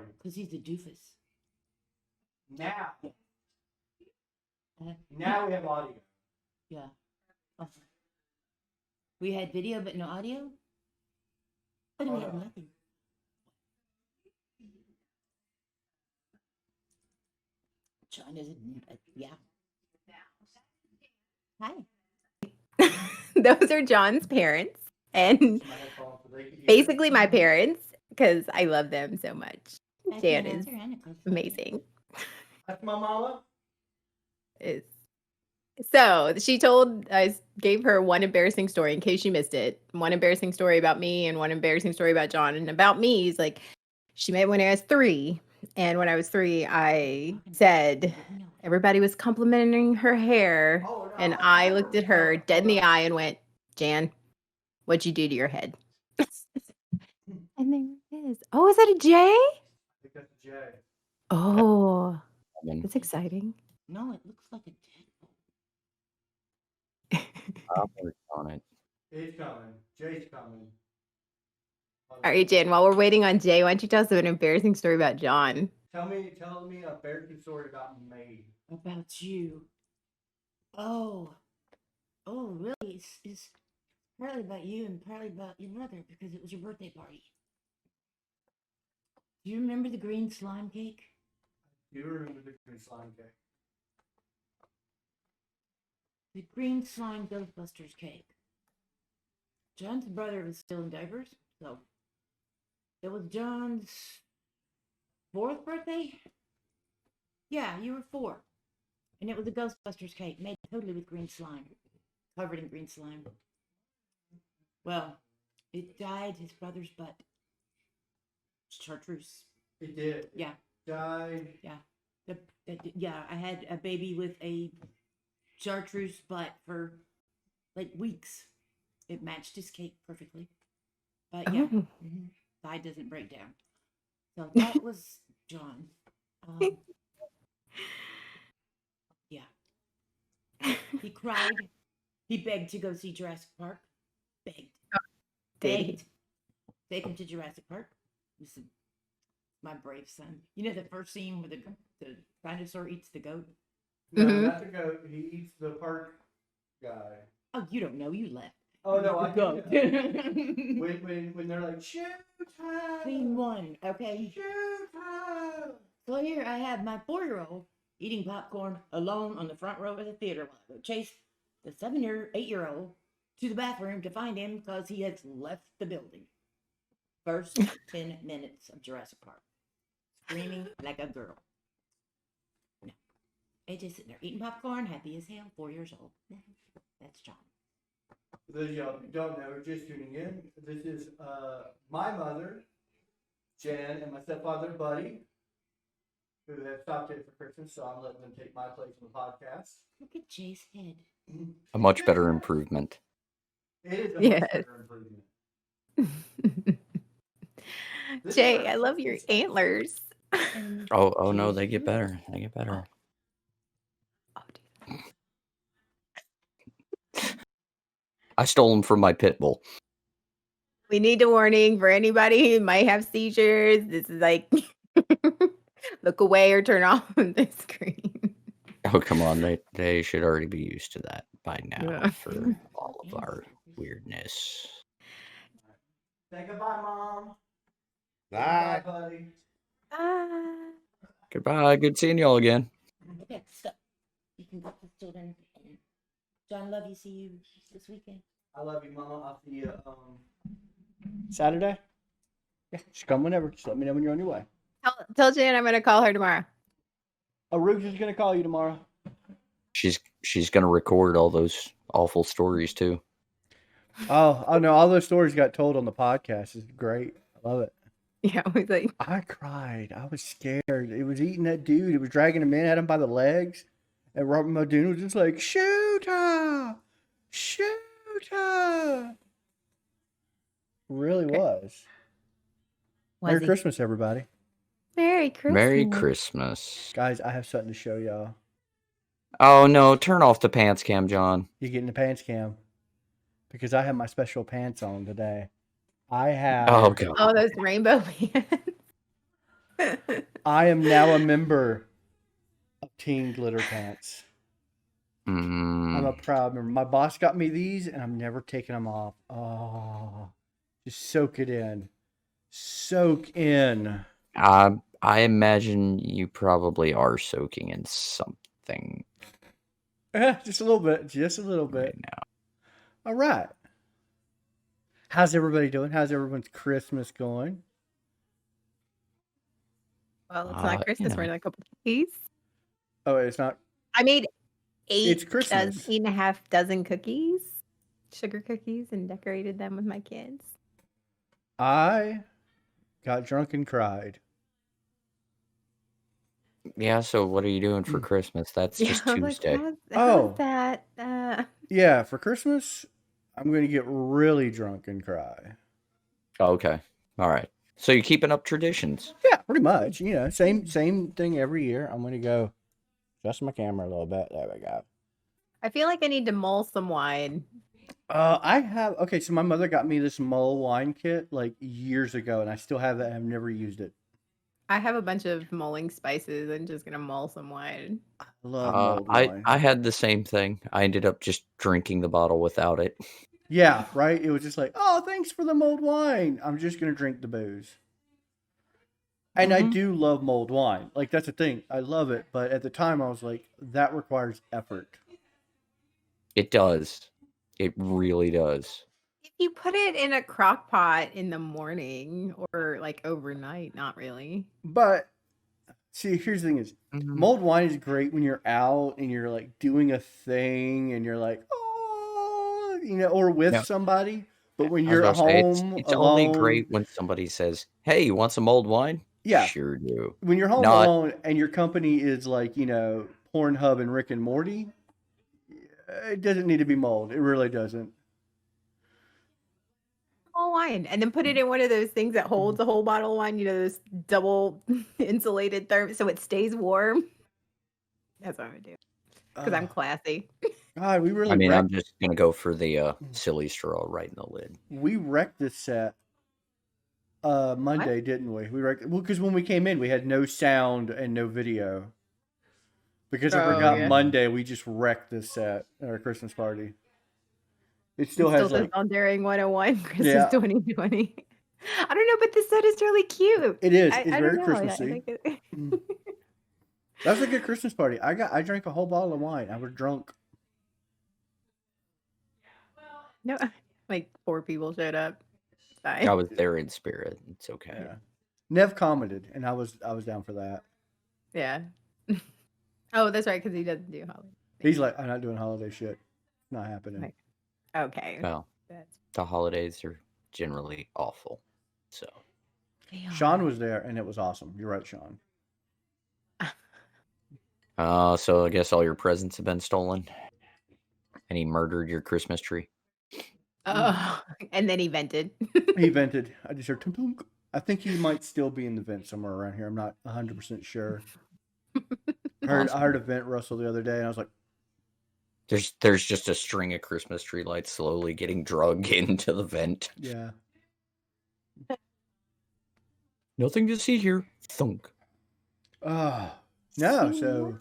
party. Because he's a doofus. Now we have audio. Yeah. Oh. We had video but no audio? But we had nothing. John isn't. Yeah. Hi. Those are John's parents. And basically my parents, because I love them so much. Jan is amazing. That's my mama. So she I gave her one embarrassing story in case you missed it. One embarrassing story about me and one embarrassing story about John. And about me is like, she met when I was 3. And when I was 3, I said everybody was complimenting her hair. And I looked at her dead in the eye and went, Jan, what'd you do to your head? And there it is. Oh, is that a J? I think that's a J. Oh, that's exciting. No, it looks like a I'll work on it. It's coming. Jay's coming. All right, Jan, while we're waiting on Jay, why don't you tell us an embarrassing story about John? Tell me a embarrassing story about me. About you. Oh, really? It's partly about you and partly about your brother because it was your birthday party. Do you remember the green slime cake? Do you remember the green slime cake? The green slime Ghostbusters cake. John's brother was still in diapers, so it was John's 4th birthday? Yeah, you were 4. And it was a Ghostbusters cake made totally with green slime. Covered in green slime. Well, it dyed his brother's butt. Chartreuse. It did. Yeah. Died. Yeah. Yeah, I had a baby with a chartreuse butt for like weeks. It matched his cake perfectly. But yeah, dye doesn't break down. So that was John. Yeah. He cried. He begged to go see Jurassic Park. Begged. Take him to Jurassic Park. He said, my brave son. You know the first scene where the dinosaur eats the goat? No, not the goat. He eats the park guy. Oh, you don't know. You left. Oh no, I go. when they're like shoot time. Scene 1, okay. Shoot time. So here I have my 4-year-old eating popcorn alone on the front row of the theater while I go chase the 8-year-old to the bathroom to find him because he has left the building. First 10 minutes of Jurassic Park. Screaming like a girl. No. They just sitting there eating popcorn, happy as hell, 4 years old. That's John. For those of y'all who don't know, just tuning in, this is my mother, Jan, and my stepfather, Buddy, who have stopped in for Christmas, so I'm letting them take my place on the podcast. Look at Jay's head. A much better improvement. It is a much better improvement. Jay, I love your antlers. Oh no, they get better. They get better. I stole them from my pit bull. We need a warning for anybody who might have seizures. This is like look away or turn off the screen. Oh, come on. They should already be used to that by now for all of our weirdness. Say goodbye, Mom. Bye. Goodbye, buddy. Bye. Goodbye. Good seeing y'all again. Okay, stop. You can go to the children. John, love you. See you this weekend. I love you, Mama. I'll see you Saturday? Yeah, just come whenever. Just let me know when you're on your way. Tell Jan I'm going to call her tomorrow. Aruga's is going to call you tomorrow. She's gonna record all those awful stories too. Oh no! All those stories got told on the podcast. It's great. I love it. Yeah, I was like, I cried. I was scared. It was eating that dude. It was dragging him in, had him by the legs, and Robert Muldoon was just like, "Shoot her! Shoot her!" Really was. Merry Christmas, everybody. Merry Christmas. Merry Christmas. Guys, I have something to show y'all. Oh no, turn off the pants cam, John. You getting the pants cam? Because I have my special pants on today. I have. Oh god. Oh, those rainbow pants. I am now a member of Team Glitter Pants. I'm a Mm, proud member. My boss got me these, and I'm never taking them off. Oh, just soak it in. Soak in. I imagine you probably are soaking in something Just a little bit. Just a little bit. right now. All right. How's everybody doing? How's everyone's Christmas going? Well, it's not Christmas. We're in a couple cookies. Oh, it's not. I made It's Christmas. 8.5 dozen cookies, sugar cookies, and decorated them with my kids. I got drunk and cried. Yeah, so what are you doing for Christmas? That's just I was like, Tuesday. how's that? Yeah, for Christmas, I'm going to get really drunk and cry. Oh, okay. All right. So you're keeping up traditions. Yeah, pretty much. You know, same thing every year. I'm going to go adjust my camera a little bit. There we go. I feel like I need to mull some wine. Okay, so my mother got me this mull wine kit like years ago, and I still have it. I've never used it. I have a bunch of mulling spices. I'm just gonna mull some wine. I love mulled wine. I had the same thing. I ended up just drinking the bottle without it. Yeah, right? It was just like, oh, thanks for the mulled wine. I'm just going to drink the booze. And I do love mulled wine. Like, that's the thing. I love it. But at the time, I was like, that requires effort. It does. It really does. If you put it in a crock pot in the morning or like overnight, not really. But, see, here's the thing is, mulled wine is great when you're out and you're, like, doing a thing and you're like, oh, you know, or with somebody. But when you're at home, it's only great when somebody says, hey, you want some mulled wine? Yeah. Sure do. When you're home alone and your company is like, you know, Pornhub and Rick and Morty, it doesn't need to be mulled. It really doesn't. All wine, and then put it in one of those things that holds a whole bottle of wine. You know, those double insulated thermos, so it stays warm. That's what I'm gonna do because I'm classy. God, we really. I mean, I'm just gonna go for the silly straw right in the lid. We wrecked this set Monday, didn't we? We wrecked because when we came in, we had no sound and no video. Because I forgot Monday, we just wrecked this set at our Christmas party. It still has like Dondero 101 Christmas 2020. I don't know, but this set is really cute. It is. It's very Christmassy. That was a good Christmas party. I drank a whole bottle of wine. I was drunk. No, like 4 people showed up. I was there in spirit. It's okay. Yeah. Nev commented, and I was down for that. Yeah. Oh, that's right, because he doesn't do holiday. He's like, I'm not doing holiday shit. Not happening. Okay. Well, the holidays are generally awful. So Sean was there, and it was awesome. You're right, Sean. So I guess all your presents have been stolen, and he murdered your Christmas tree. And then he vented. He vented. I just heard tunk tunk. I think he might still be in the vent somewhere around here. I'm not 100% sure. I heard a vent rustle the other day, and I was like, "There's just a string of Christmas tree lights slowly getting dragged into the vent." Yeah. Nothing to see here. Thunk. No. So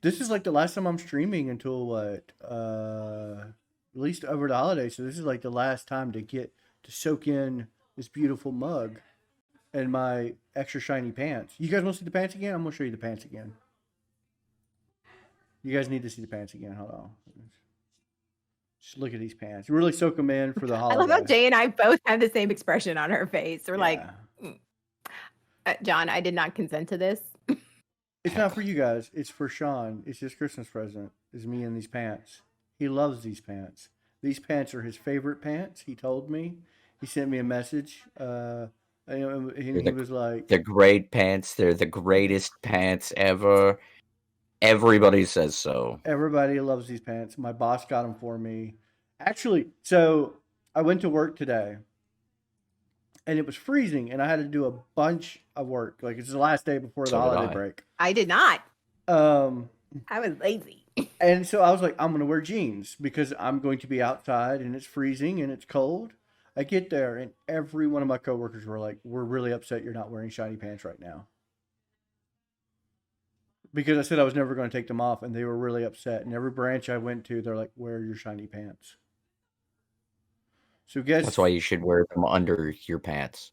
this is like the last time I'm streaming until what? At least over the holidays. So this is like the last time to get to soak in this beautiful mug and my extra shiny pants. You guys want to see the pants again? I'm gonna show you the pants again. You guys need to see the pants again. Hold on. Just look at these pants. Really soak them in for the holiday. I love how Jay and I both have the same expression on her face. We're like, John, I did not consent to this. It's not for you guys. It's for Sean. It's his Christmas present. Is me in these pants. He loves these pants. These pants are his favorite pants. He told me. He sent me a message. And he was like, "The great pants. They're the greatest pants ever." Everybody says so. Everybody loves these pants. My boss got them for me. Actually, so I went to work today, and it was freezing, and I had to do a bunch of work. Like, it's the last day before the holiday break. I did not. I was lazy. And so I was like, I'm going to wear jeans because I'm going to be outside, and it's freezing, and it's cold. I get there, and every one of my coworkers were like, we're really upset you're not wearing shiny pants right now. because I said I was never going to take them off, and they were really upset. And every branch I went to, they're like, "Wear your shiny pants." So guess That's why you should wear them under your pants.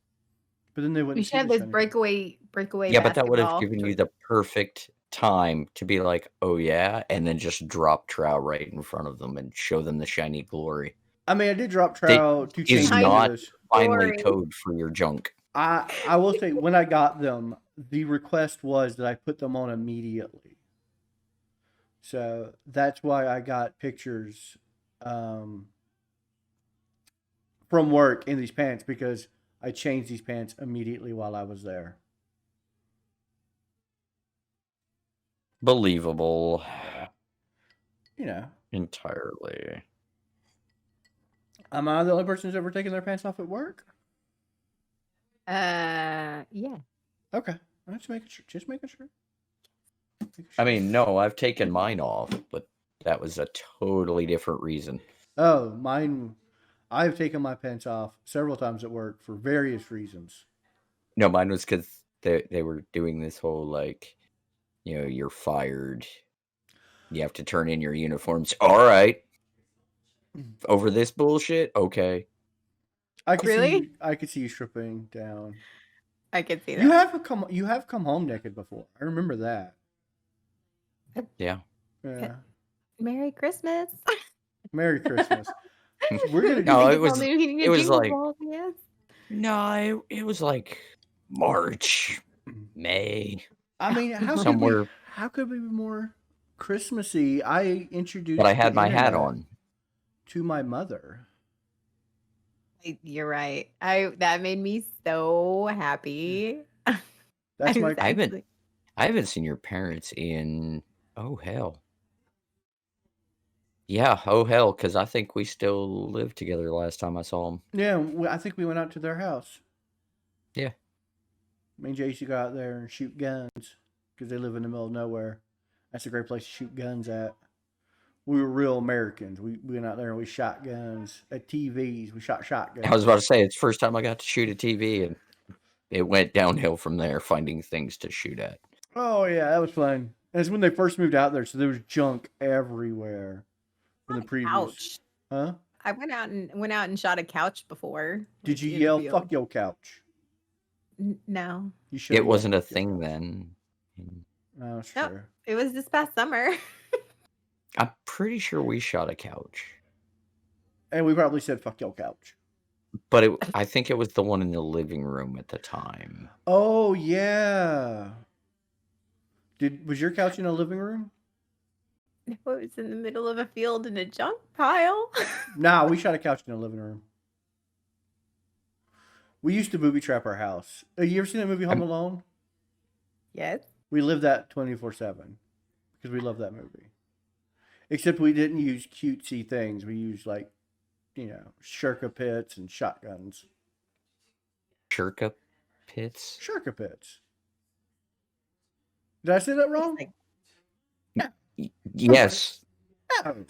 But then they We wouldn't should see have the this shiny. breakaway Yeah, but that would have basketball. given you the perfect time to be like, "Oh yeah," and then just drop trow right in front of them and show them the shiny glory. I mean, I did drop They trow to is change Shiny not this. finely glory. code for your junk. I will say when I got them, the request was that I put them on immediately. So that's why I got pictures from work in these pants, because I changed these pants immediately while I was there. Believable. You know, Entirely. am I the only person who's ever taken their pants off at work? Yeah. Okay, I'm just making sure. Just making sure. I mean, no, I've taken mine off, but that was a totally different reason. Oh, mine. I've taken my pants off several times at work for various reasons. No, mine was because they were doing this whole, like, you know, you're fired. You have to turn in your uniforms. All right. Over this bullshit? Okay. I could Really? see you stripping down. I could see that. You have come home naked before. I remember that. Yeah. Yeah. Merry Christmas. Merry Christmas. We're gonna do. No, He it was told me he needed it was jingle like balls, yes. no, it was like March, May, I mean, somewhere. how could we be more Christmassy? I introduced But I had the my hat internet on. to my mother. You're right. That made me so happy. That's I my. was I haven't actually- I haven't seen your parents in hell. Yeah, because I think we still lived together last time I saw them. Yeah, I think we went out to their house. Yeah. Me and Jay used to go out there and shoot guns because they live in the middle of nowhere. That's a great place to shoot guns at. We were real Americans. We went out there and we shot guns at TVs. We shot shotguns. I was about to say it's the first time I got to shoot a TV, and it went downhill from there, finding things to shoot at. Oh yeah, that was fun. That's when they first moved out there, so there was junk everywhere. From the previous, Couch. huh? I went out and shot a couch before. Did you in the yell field. "fuck your couch"? No. You should. It wasn't a thing then. Oh, that's No. true. It was this past summer. I'm pretty sure we shot a couch, And we probably said "fuck your couch." but I think it was the one in the living room at the time. Oh yeah. Was your couch in a living room? It was in the middle of a field in a junk pile. Nah, we shot a couch in a living room. We used to booby trap our house. Have you ever seen that movie Home Alone? Yes. We lived that 24/7 because we love that movie. Except we didn't use cutesy things. We used shurka pits and shotguns. Shurka pits? Shurka pits. Did I say that wrong? Yes. No.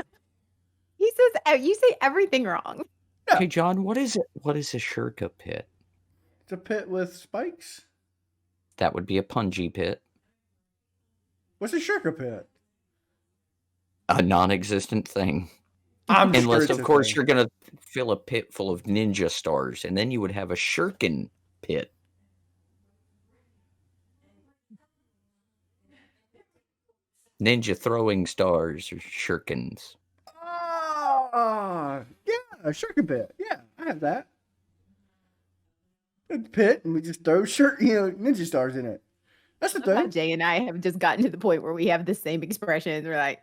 He says you say everything wrong. Yeah. Hey, John, what is it? What is a shurka pit? It's a pit with spikes. That would be a punji pit. What's a shurka pit? A non-existent thing. I'm sure Unless, it's of a course, thing. you're going to fill a pit full of ninja stars, and then you would have a shuriken pit. Ninja throwing stars or shurikens. Yeah, a shurka pit. Yeah, I have that. A pit, and we just throw ninja stars in it. That's the thing. Jay and I have just gotten to the point where we have the same expressions. We're like,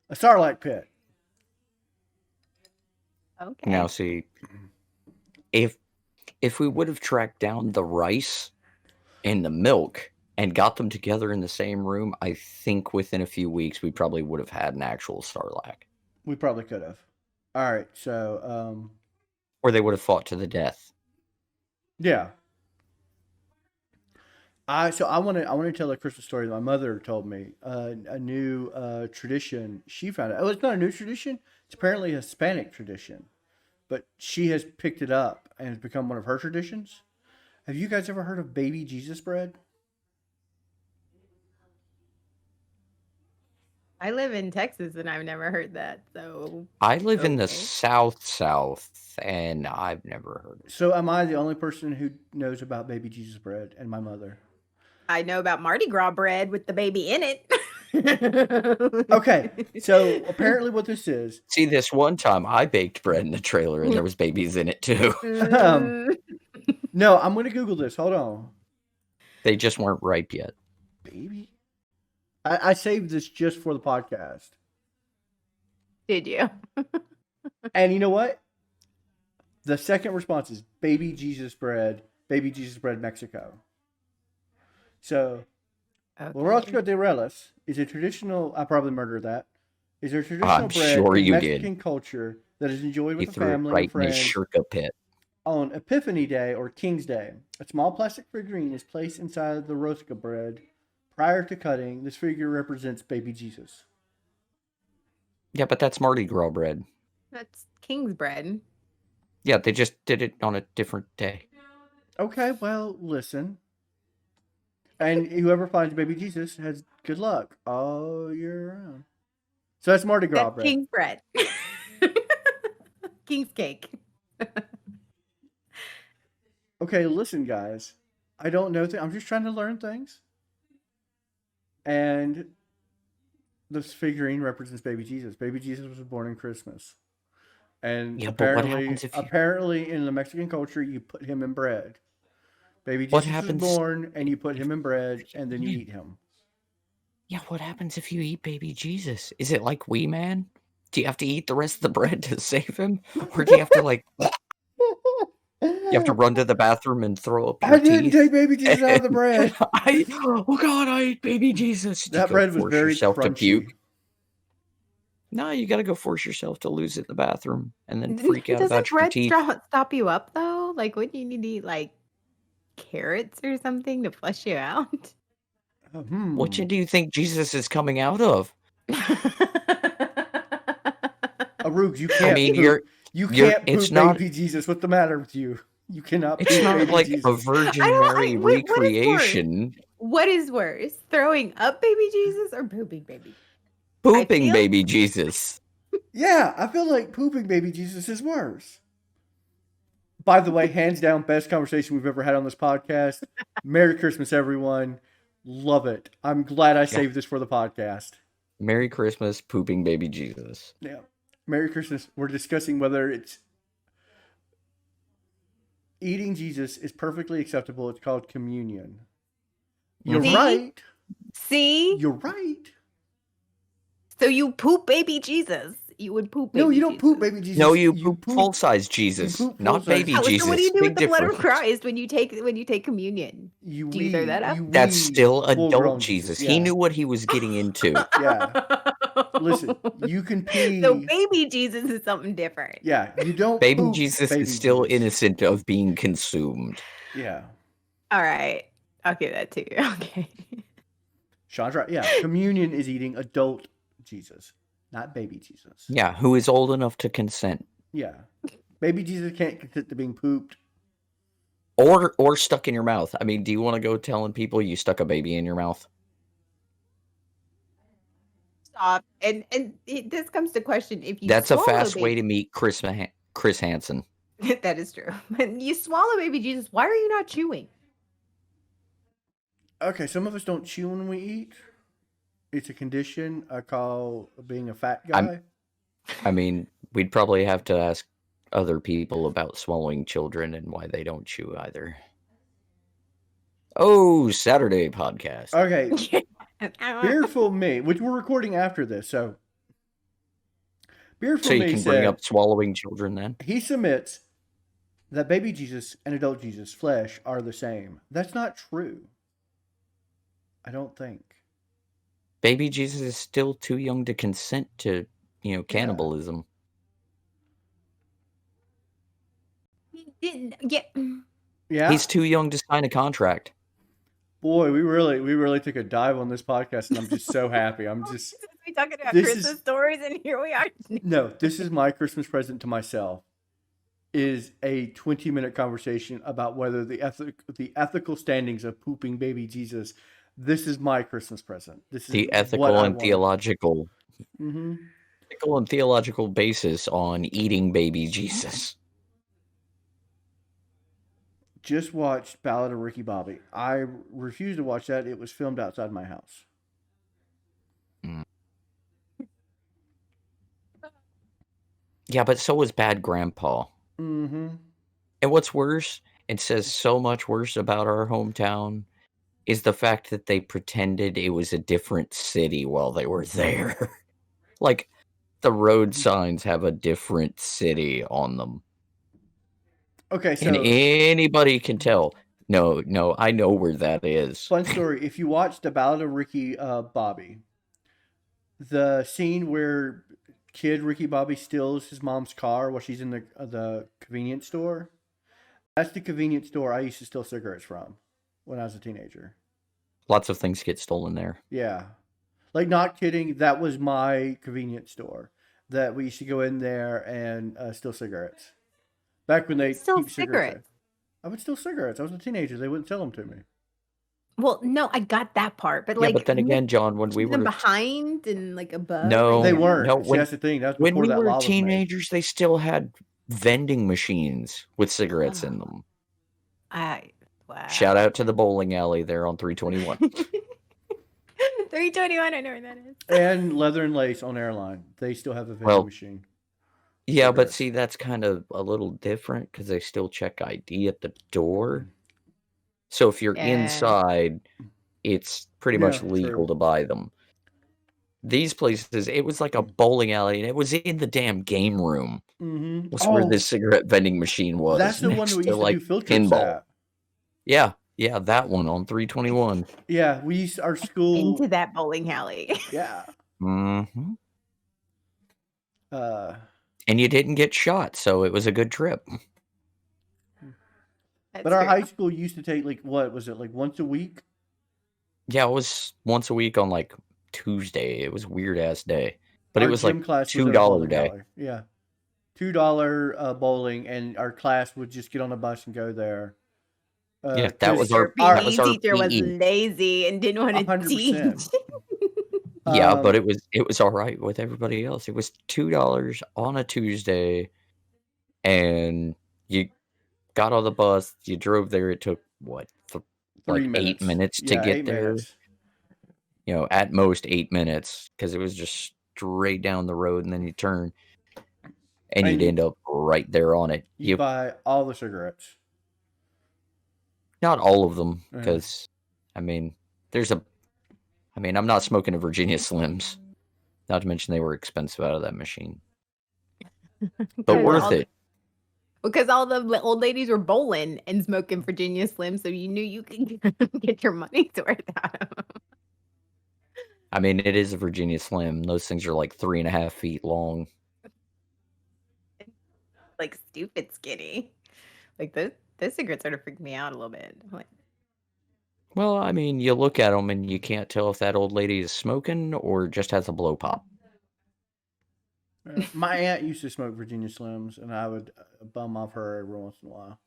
A starlight pit. okay. Now, see, if we would have tracked down the rice and the milk and got them together in the same room, I think within a few weeks we probably would have had an actual Sarlacc. We probably could have. All right, so Or they would have fought to the death. yeah. I want to tell a Christmas story that my mother told me. A new tradition she found out. Oh, it's not a new tradition. It's apparently a Hispanic tradition, but she has picked it up and it's become one of her traditions. Have you guys ever heard of baby Jesus bread? I live in Texas and I've never heard that. So I live in the okay. South, and I've never heard it. So am I the only person who knows about baby Jesus bread and my mother? I know about Mardi Gras bread with the baby in it. Okay, so apparently what this is, See, this one time I baked bread in the trailer, and there was babies in it too. no, I'm going to Google this. Hold on. They just weren't ripe yet. Baby? I saved this just for the podcast. Did you? And you know what? The second response is baby Jesus bread Mexico. So, Borrachos de Reles is a traditional, I probably murdered that, is a traditional I'm bread sure in you Mexican did. culture that is enjoyed He with the threw it family right and in his friends shirka pit. on Epiphany Day or King's Day. A small plastic figurine is placed inside the rosca bread. Prior to cutting, this figure represents baby Jesus. Yeah, but that's Mardi Gras bread. That's King's bread. Yeah, they just did it on a different day. Okay, well, listen. And whoever finds baby Jesus has good luck all year round. So that's Mardi Gras That's bread. King's bread. King's cake. Okay, listen, guys. I don't know. I'm just trying to learn things. And this figurine represents baby Jesus. Baby Jesus was born in Christmas. And Yeah, but what apparently, happens if you... apparently in the Mexican culture, you put him in bread. Baby What Jesus was happens- born, and you put him in bread, and then you eat him. Yeah, what happens if you eat baby Jesus? Is it like Wee Man? Do you have to eat the rest of the bread to save him? Or do you have to, like... You have to run to the bathroom and throw up your I didn't teeth? take baby Jesus out of the bread. Oh God, I ate baby Jesus. Did you That go bread was force very yourself to crunchy. puke? No, you gotta go force yourself to lose it in the bathroom and then freak out Doesn't about your bread teeth. stop you up though? Like, wouldn't you need to eat like carrots or something to flush you out? What do you think Jesus is coming out of? Arug, you can't. mean, poop. You can't it's poop not- baby Jesus. What's the matter with you? You cannot. It's poop not baby like Jesus. a Virgin I don't- Mary what is worse? recreation. What is worse, throwing up baby Jesus or pooping baby? Pooping feel- baby Jesus. Yeah, I feel like pooping baby Jesus is worse. By the way, hands down, best conversation we've ever had on this podcast. Merry Christmas, everyone. Love it. I'm glad I saved this for the podcast. Merry Christmas, pooping baby Jesus. Yeah. Merry Christmas. We're discussing whether it's eating Jesus is perfectly acceptable. It's called communion. You're See? right. See? You're right. So you poop baby Jesus. You would poop baby No, you don't Jesus. poop baby Jesus. No, you poop full-size Jesus, poop not full-size baby Oh, Jesus. so what do you do with Big the blood of difference. Christ when you take communion? Do you throw that up? That's still full-grown adult Jesus. He yeah. knew what he was getting into. Yeah. Listen, you can pee. So baby Jesus is something different. Yeah, you don't. Baby poop Jesus baby is still Jesus. innocent of being consumed. Yeah. All right. I'll give that to you. Okay. Sean's right. Yeah, communion is eating adult Jesus, not baby Jesus. Yeah, who is old enough to consent. Yeah. Baby Jesus can't consent to being pooped. Or stuck in your mouth. I mean, do you want to go telling people you stuck a baby in your mouth? Stop. And this comes to question if you That's a swallow fast way baby- to meet Chris Hansen. That is true. When you swallow baby Jesus, why are you not chewing? Okay, some of us don't chew when we eat. It's a condition I call being a fat guy. I mean, we'd probably have to ask other people about swallowing children and why they don't chew either. Oh, Saturday podcast. Okay, Beerful Me, which we're recording after this, so Beerful So you Me can bring said up swallowing children then? he submits that baby Jesus and adult Jesus flesh are the same. That's not true. I don't think. Baby Jesus is still too young to consent to, cannibalism. Yeah. Yeah. He's too young to sign a contract. Boy, we really took a dive on this podcast, and I'm just so happy. I'm just We talking about This Christmas is- stories, and here we are. no. This is my Christmas present to myself. Is a 20-minute conversation about whether the ethical standings of pooping baby Jesus this is my Christmas present. This is The what ethical I and want. theological Mm-hmm. ethical and theological basis on eating baby Jesus. Just watched Ballad of Ricky Bobby. I refused to watch that. It was filmed outside my house. Yeah, but so was Bad Grandpa. Mm-hmm. And what's worse, and says so much worse about our hometown, is the fact that they pretended it was a different city while they were there. Like, the road signs have a different city on them. Okay, And so anybody can tell. No, I know where that is. fun story. If you watch the Ballad of Ricky Bobby, the scene where kid Ricky Bobby steals his mom's car while she's in the convenience store, that's the convenience store I used to steal cigarettes from when I was a teenager. Lots of things get stolen there. Yeah. Like, not kidding, that was my convenience store that we used to go in there and steal cigarettes. Back when they Still keep cigarettes. cigarettes. I would steal cigarettes. I was a teenager. They wouldn't sell them to me. Well, no, I got that part, but Yeah, like, but then again, John, when we keep them were behind and like above. No, They or- weren't. no, See, that's the thing. That's when before we that were law was made. teenagers, they still had vending machines with cigarettes in them. Wow. Shout out to the bowling alley there on 321. 321. I know where that is. And Leather and Lace on Airline. They still have a vending Well, machine. Yeah, but Cigarettes. see, that's kind of a little different because they still check ID at the door. So if you're Yeah. inside, it's pretty Yeah, much legal true. to buy them. These places, it was like a bowling alley, and it was in the damn game room. Mm-hmm. Was where this cigarette vending machine was. That's the one next that we to, used to like, do field trips pinball. at. Yeah, that one on 321. Yeah, we used our school. Into that bowling alley. Yeah. Mm-hmm. And you didn't get shot, so it was a good trip. But our high school used to take, like, what was it, like once a week? Yeah, it was once a week on, like, Tuesday. It was a weird-ass day. But Our it was, gym like, class was at a $2 bowling day. alley. Yeah. $2 bowling, and our class would just get on a bus and go there. Yeah, that was Your our PE teacher was PE. lazy and didn't want to 100%. teach. Yeah, but it was all right with everybody else. It was $2 on a Tuesday, and you got on the bus. You drove there. It took what, 3 8 minutes to Yeah, get 8 there. minutes. You know, at most 8 minutes, because it was just straight down the road, and then you turn, and you'd And end up right there on it. You buy all the cigarettes. Not all of them, Yeah. because I mean, I'm not smoking a Virginia Slims. Not to mention they were expensive out of that machine, but worth it. Because all the old ladies were bowling and smoking Virginia Slim, so you knew you could get your money's worth out of them. I mean, it is a Virginia Slim. Those things are like 3.5 feet long. Like stupid skinny. Like those cigarettes sort of freaked me out a little bit. I'm like, Well, I mean, you look at them and you can't tell if that old lady is smoking or just has a blow pop. My aunt used to smoke Virginia Slims, and I would bum off her every once in a while.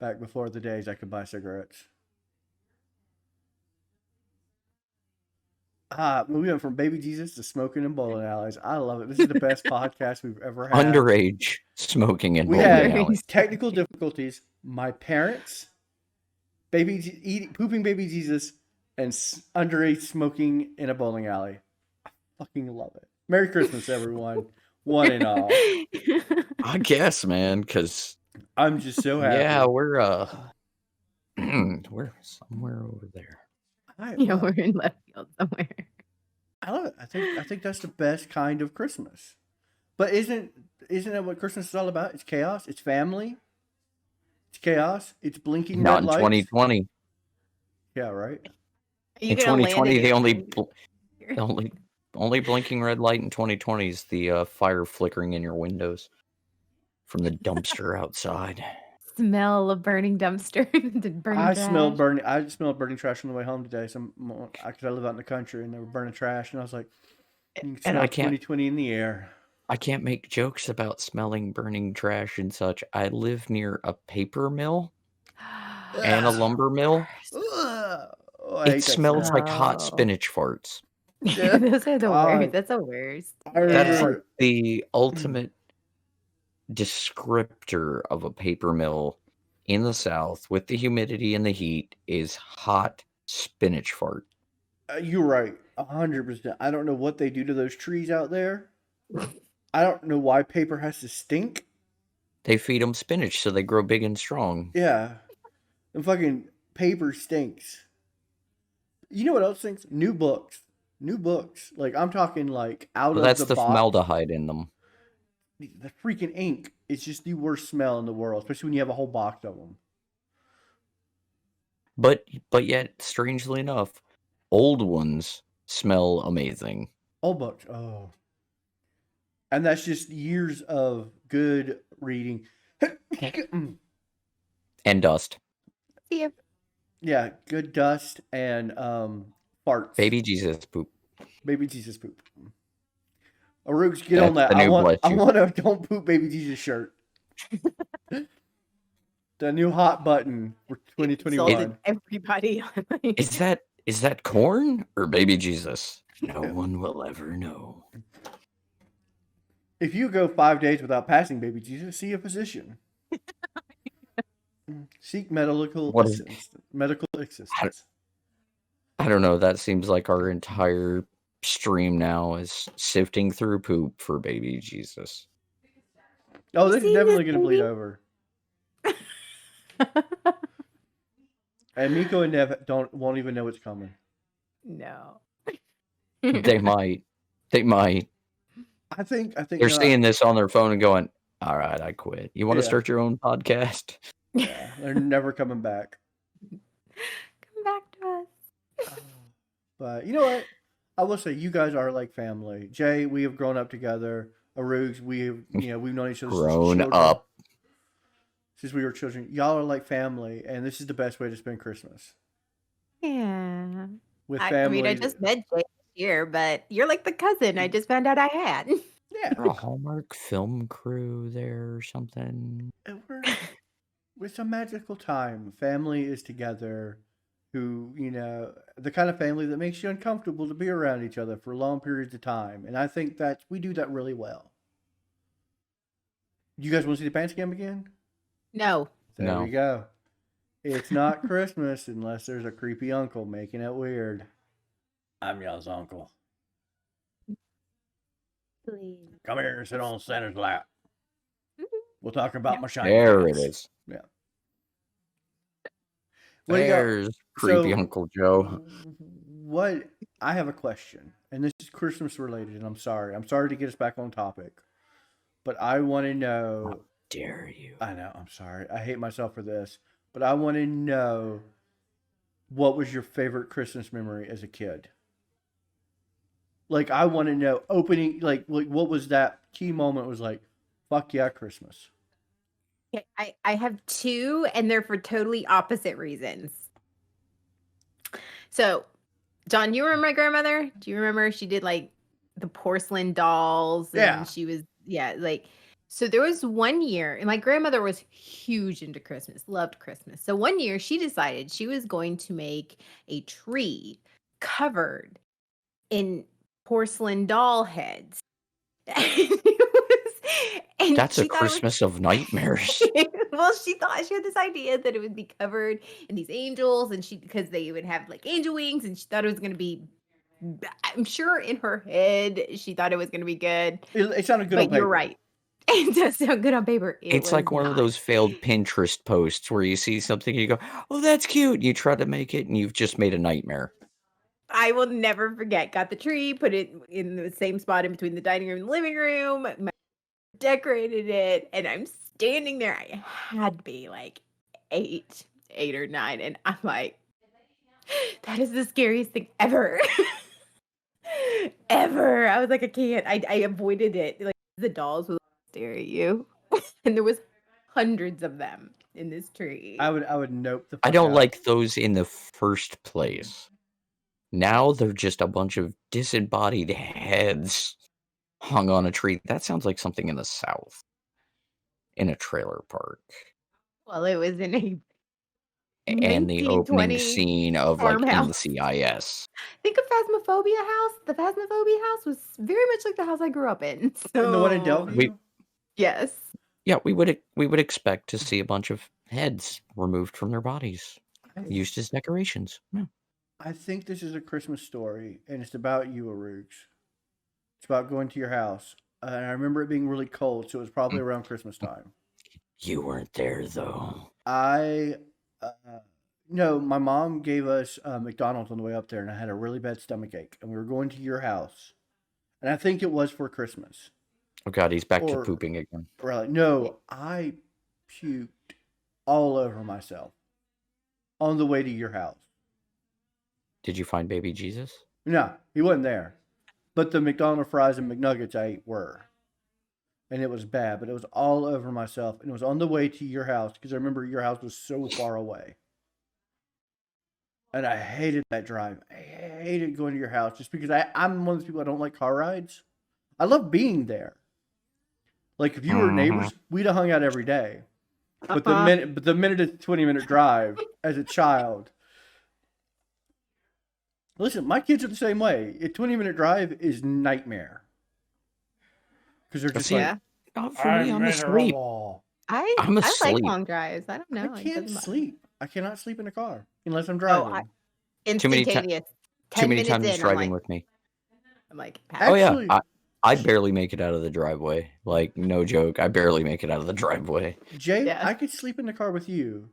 Back before the days I could buy cigarettes. We went from baby Jesus to smoking in bowling alleys. I love it. This is the best podcast we've ever had. Underage smoking in We bowling had alleys. technical difficulties. My parents, pooping baby Jesus, and underage smoking in a bowling alley. I fucking love it. Merry Christmas, everyone. One and all. I guess, man, because I'm just so happy. yeah, we're we're somewhere over there. we're in left field somewhere. I love it. I think that's the best kind of Christmas. But isn't that what Christmas is all about? It's chaos. It's family. It's chaos. It's blinking Not red in lights. 2020. Yeah, right. In 2020, the only blinking red light in 2020 is the fire flickering in your windows from the dumpster outside. Smell of burning dumpster. I smelled burning trash on the way home today. Because I live out in the country and they were burning trash, and I was like, you can smell 2020 in the air. I can't make jokes about smelling burning trash and such. I live near a paper mill and a lumber mill. Oh, I It hate that smells smell. like hot Oh. spinach farts. Yeah. Those are the Oh, worst. That's the worst. I That is Yeah. like remember. the ultimate descriptor of a paper mill in the South with the humidity and the heat is hot spinach fart. You're right, 100%. I don't know what they do to those trees out there. I don't know why paper has to stink. They feed them spinach so they grow big and strong. Yeah, and fucking paper stinks. You know what else stinks? New books. New books. Like I'm talking like out Well, of that's the the box. formaldehyde in them. The freaking ink. It's just the worst smell in the world, especially when you have a whole box of them. But yet, strangely enough, old ones smell amazing. Old books. Oh. And that's just years of good reading. And dust. See ya. Yeah, good dust and farts. Baby Jesus poop. Baby Jesus poop. Arooks, get That's on that. the I new want bless you. a don't poop baby Jesus shirt. The new hot button for Insulted 2021. everybody. Is that corn or baby Jesus? No one will ever know. If you go 5 days without passing baby Jesus, see a physician. Seek medical What is- assistance. Medical assistance. I don't know. That seems like our entire stream now is sifting through poop for baby Jesus. Oh, this is See definitely this, going to bleed baby? over. And Miko and Nev won't even know it's coming. No. They might. I think They're seeing this on their phone and going, "All right, I quit. You want to Yeah. start your own podcast?" Yeah, they're never coming back. Come back to us. But you know what? I will say you guys are like family. Jay, we have grown up together. Arugs, we've known each other Grown since up. since we were children. Y'all are like family, and this is the best way to spend Christmas Yeah. with I family. mean, I just met Jay this year, but you're like the cousin I just found out I had. yeah, Is there a Hallmark film crew there or something? it's a magical time. Family is together. Who the kind of family that makes you uncomfortable to be around each other for long periods of time, and I think that we do that really well. You guys want to see the Pants Game again? No. There No. we go. It's not Christmas unless there's a creepy uncle making it weird. I'm y'all's uncle. Please. Come here and sit on Santa's lap. We'll talk about my shiny There it pants. is. Yeah. What do you got? There's creepy So- Uncle Joe. What I have a question, and this is Christmas related, and I'm sorry to get us back on topic, but I want to know. Dare you? I know, I'm sorry, I hate myself for this, but I want to know what was your favorite Christmas memory as a kid. Like I want to know opening, like what was that key moment? Was like, fuck yeah, Christmas. Okay, I have two, and they're for totally opposite reasons. So, John, you remember my grandmother? Do you remember she did like the porcelain dolls? And Yeah. she was, like, so there was one year, and my grandmother was huge into Christmas, loved Christmas. So one year she decided she was going to make a tree covered in porcelain doll heads. And That's she a thought it was- Christmas of nightmares. Well, she thought she had this idea that it would be covered in these angels, and because they would have like angel wings, and she thought it was going to be. I'm sure in her head she thought it was going to be good. It sounded good on But paper. you're right. It does sound good on paper. It's like one of those failed Pinterest posts where you see something and you go, "Oh, that's cute." You try to make it and you've just made a nightmare. I will never forget. Got the tree, put it in the same spot in between the dining room and the living room, decorated it, and I'm standing there. I had to be like 8 or 9, and I'm like, that is the scariest thing ever. Ever. I was like, I can't. I avoided it. Like the dolls would stare at you. And there was hundreds of them in this tree. I would nope the. I fuck don't out. like those in the first place. Now they're just a bunch of disembodied heads hung on a tree. That sounds like something in the South. In a trailer park. Well, it was in a and the opening 1920 scene of like in the farmhouse. CIS. Think of Phasmophobia house. The Phasmophobia house was very much like the house I grew up in. So And the one in Delview? yes. Yeah, we would expect to see a bunch of heads removed from their bodies, used as decorations. Yeah. I think this is a Christmas story, and it's about you, Arugs. It's about going to your house. And I remember it being really cold, so it was probably around Christmas time. You weren't there though. No, my mom gave us McDonald's on the way up there, and I had a really bad stomach ache, and we were going to your house, and I think it was for Christmas. Oh God, he's back to Or- pooping again. We're like, no, I puked all over myself on the way to your house. Did you find baby Jesus? No, he wasn't there, but the McDonald's fries and McNuggets I ate were, and it was bad, but it was all over myself, and it was on the way to your house because I remember your house was so far away. And I hated that drive. I hated going to your house just because I'm one of those people I don't like car rides. I love being there. Like if you were neighbors, we'd have hung out every day. But the minute it's 20-minute drive as a child. Listen, my kids are the same way. A 20-minute drive is nightmare. Because they're just Yeah. Not for me. I'm asleep. I'm I like asleep. long drives. I don't know. I It can't doesn't bother me. sleep. I cannot sleep in a car unless I'm Oh, driving. Too many instantaneous. Too 10 many minutes times in, driving with me. I'm like, Oh yeah, Actually- I barely make it out of the driveway. Like no joke, I barely make it out of the driveway. Jay, Yeah. I could sleep in the car with you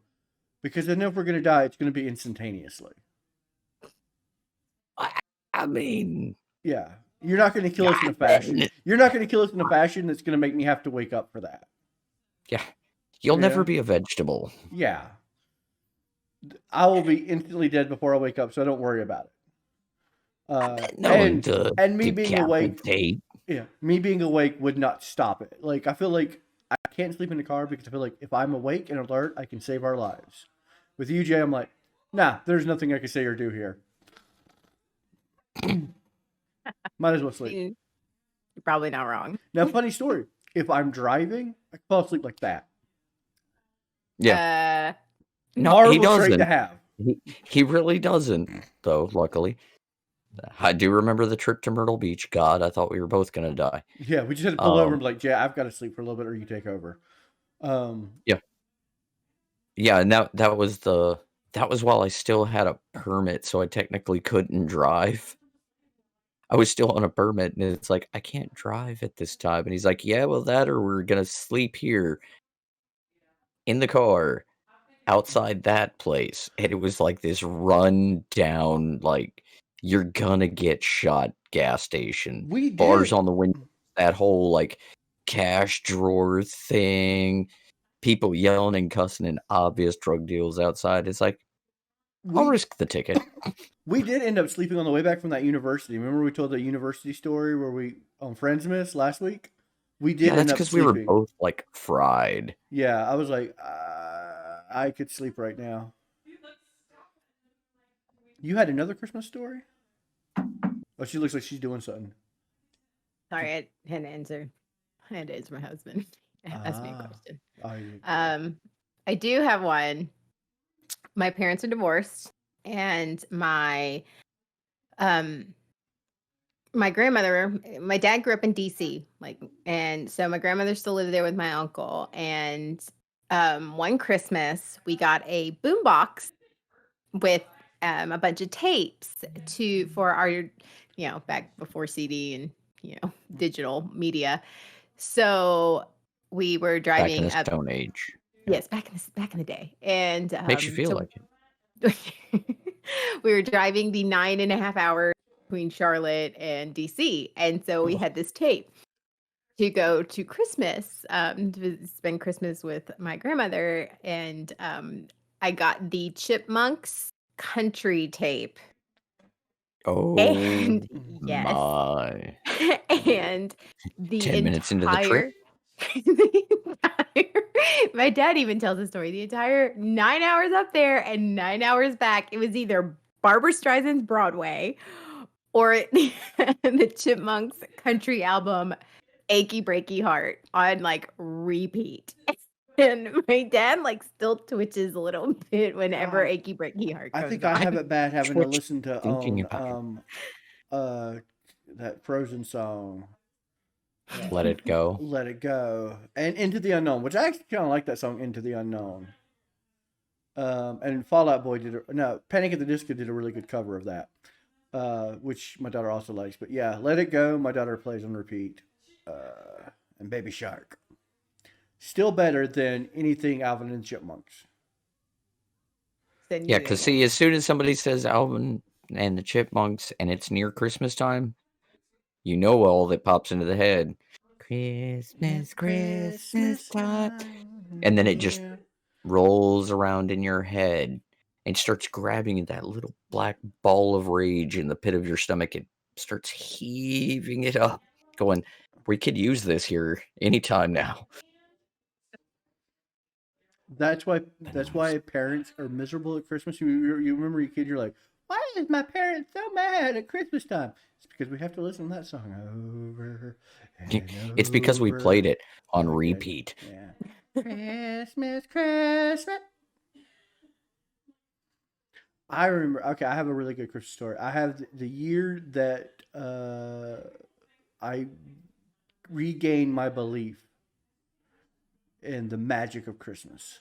because I know if we're going to die, it's going to be instantaneously. I mean, Yeah. You're not going to kill us in a fashion. You're not going to kill us in a fashion that's going to make me have to wake up for that. yeah, you'll never Yeah. be a vegetable. Yeah. I will be instantly dead before I wake up, so don't worry about it. No one to and me being awake, decapitate. yeah, me being awake would not stop it. Like I feel like I can't sleep in the car because I feel like if I'm awake and alert, I can save our lives. With you, Jay, I'm like, nah, there's nothing I can say or do here. Might as well sleep. You're probably not wrong. Now, funny story. If I'm driving, I can fall asleep like that. Yeah, no, Horrible he trait doesn't. to have. He really doesn't, though. Luckily, I do remember the trip to Myrtle Beach. God, I thought we were both gonna die. Yeah, we just had to pull over and be like, Jay, I've got to sleep for a little bit or you take over. Yeah, and that was while I still had a permit, so I technically couldn't drive. I was still on a permit, and it's like I can't drive at this time. And he's like, "Yeah, well, that or we're gonna sleep here in the car outside that place." And it was like this run down, like you're gonna get shot gas station. We Bars did. on the window, that whole like cash drawer thing, people yelling and cussing, and obvious drug deals outside. It's like I'll risk the ticket. We did end up sleeping on the way back from that university. Remember we told the university story where we on Friendsmas last week? We did Yeah, that's end up because we sleeping. were both like fried. Yeah, I was like, I could sleep right now. You had another Christmas story? Oh, she looks like she's doing something. Sorry, I had to answer. I had to answer my husband. Ask me a question. Oh, yeah. I do have one. My parents are divorced, and my grandmother, my dad grew up in DC, and so my grandmother still lived there with my uncle. And one Christmas, we got a boombox with a bunch of tapes for our, back before CD and digital media. So we were Back driving in the up. Stone Age. Yes, back in the day, and Makes you feel like it. We were driving the 9.5 hours between Charlotte and DC, and so we had this tape to go to Christmas, to spend Christmas with my grandmother, and I got the Chipmunks country tape. Oh, And yes, my. and the 10 minutes into the trip? My dad even tells the story. The entire 9 hours up there and 9 hours back, it was either Barbra Streisand's Broadway or the Chipmunks country album, Achy Breaky Heart, on repeat. And my dad like still twitches a little bit whenever God. Achy Breaky Heart I comes think on. I have it bad having to Twitch listen to thinking about that Frozen song. Let It Go. Let It Go. And Into the Unknown, which I actually kind of like that song, Into the Unknown. And Fall Out Boy Panic at the Disco did a really good cover of that, which my daughter also likes. But yeah, Let It Go, my daughter plays on repeat. And Baby Shark. Still better than anything Alvin and the Chipmunks. Yeah, because see, as soon as somebody says Alvin and the Chipmunks and it's near Christmas time, you know all that pops into the head. Christmas, Christmas time. And then it just rolls around in your head and starts grabbing at that little black ball of rage in the pit of your stomach. It starts heaving it up, going, we could use this here anytime now. That's why parents are miserable at Christmas. You remember your kid, you're like, why is my parents so mad at Christmas time? It's because we have to listen to that song over and It's because we over played it on again. repeat. Yeah. Christmas, Christmas. I remember. Okay, I have a really good Christmas story. I have the year that I regained my belief in the magic of Christmas.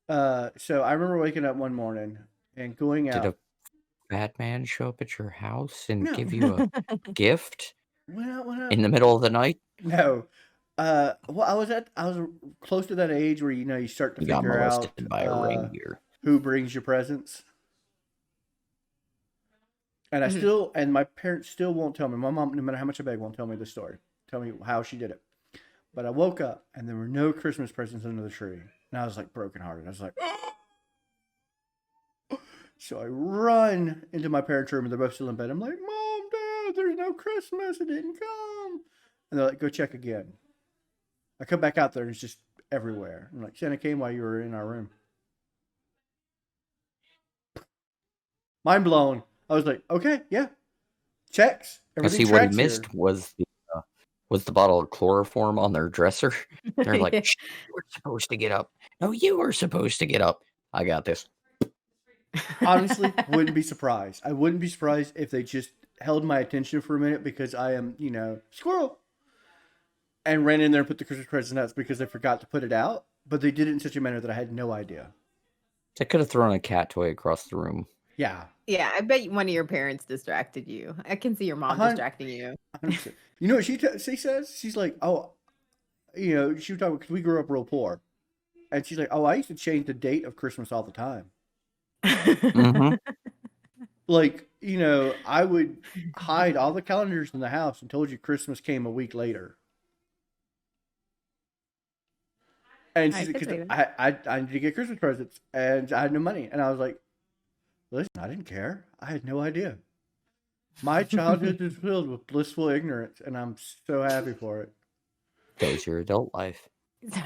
So I remember waking up one morning and going out. Did a fat man show up at your house and No. give you a gift Went out. in the middle of the night? No. Well, I was close to that age where you start to You got figure out molested by a reindeer. who brings you presents. And I still, and my parents still won't tell me. My mom, no matter how much I beg, won't tell me the story. Tell me how she did it. But I woke up and there were no Christmas presents under the tree. And I was like brokenhearted. I was like, so I run into my parents' room and they're both still in bed. I'm like, Mom, Dad, there's no Christmas. It didn't come. And they're like, go check again. I come back out there and it's just everywhere. I'm like, Santa came while you were in our room. Mind blown. I was like, okay, yeah. Checks. Because what he missed was the bottle of chloroform on their dresser. They're like, Shh, you were supposed to get up. No, you were supposed to get up. I got this. Honestly, wouldn't be surprised. I wouldn't be surprised if they just held my attention for a minute because I am, squirrel. And ran in there and put the Christmas presents out because they forgot to put it out. But they did it in such a manner that I had no idea. They could have thrown a cat toy across the room. Yeah. Yeah, I bet one of your parents distracted you. I can see your mom distracting you. 100%. You know what she says? She's like, oh, she was talking because we grew up real poor. And she's like, oh, I used to change the date of Christmas all the time. Mm-hmm. Like, I would hide all the calendars in the house and told you Christmas came a week later. And she's like, because I need to get Christmas presents and I had no money. And I was like, listen, I didn't care. I had no idea. My childhood is filled with blissful ignorance, and I'm so happy for it. There's your adult life.